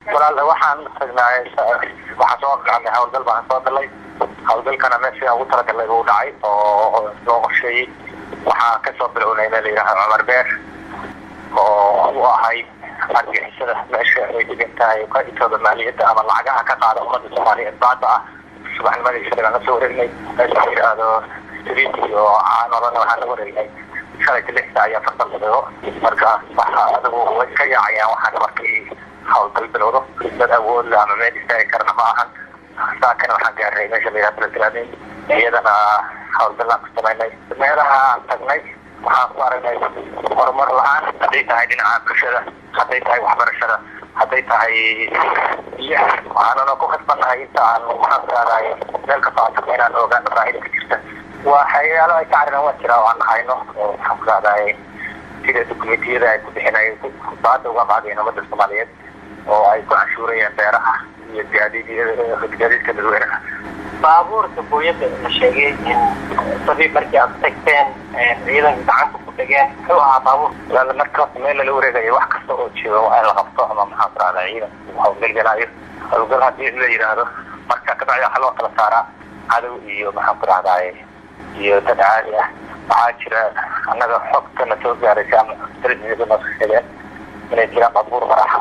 walaal waxaan tagnay waxa soo qaadanay hawlgal baan soo galay hawlgalkana meesha ugu talagalay uu dhacay oo loo qorsheeyay waxa ka soo bilowday meel yiraahdo Cumar Beer oo ahay argixisada meesha ay dhigantahay ka intooda maaliyadda ama lacagaha ka qaada ummadda Soomaaliyeed baada subaxnimadii shaqada la soo wareegnay meesha yiraahdo video aan waxaan la wareegnay shalay lixda ayaa farsamado marka waxa adigu way ka yaacayaan waxaan markii hawlgal bilowdo dad awood la ama meel istaagi karna ma ahan saakan waxaan gaaray meesha la yiraahdo Tiraadin iyadana hawlgal aan sameynay meelaha tagnay waxaan ku aragnay horumar la'aan haday tahay dhinaca bulshada haday tahay waxbarashada haday tahay waxaan ku khasbanahay inta aan waxaan raadayay meel ka socota inaan ogaano baahida ka jirta waxyaalo ay ka carinaan waa jira oo aan hayno oo waxaan raadayay sida dukumentiyada ay ku bixinayeen baada uga qaadeen ummadda Soomaaliyeed oo ay ku cashuurayeen beeraha iyo gaadiidka dadweynaha baabuurta booyada la sheegay in sabab markii aad tagteen ciidan gacanta ku dhageen wuxuu ahaa baabuur la marka meel la wareegay wax kasta oo jiro waa la qabto ama maxaa raadayay ciidan waxa uu galgalaayo hawlgal hadii la yiraahdo marka ka bacdi waxa loo kala saaraa cadow iyo maxaa raadayay iyo dad caadi ah waxaa jira annaga xogta la soo gaaray ama tirada nafsiga inay jiraan baabuur maraxa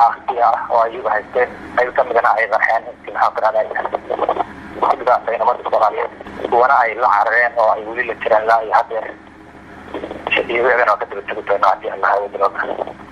oo ay haysteen ay ka midna ay qarxeen maxaa raadayay ay nabad Soomaaliyeed wana ay la carareen oo ay wali la jiraan la iyo hadda shaqadiina ka dib u tagnaa Allah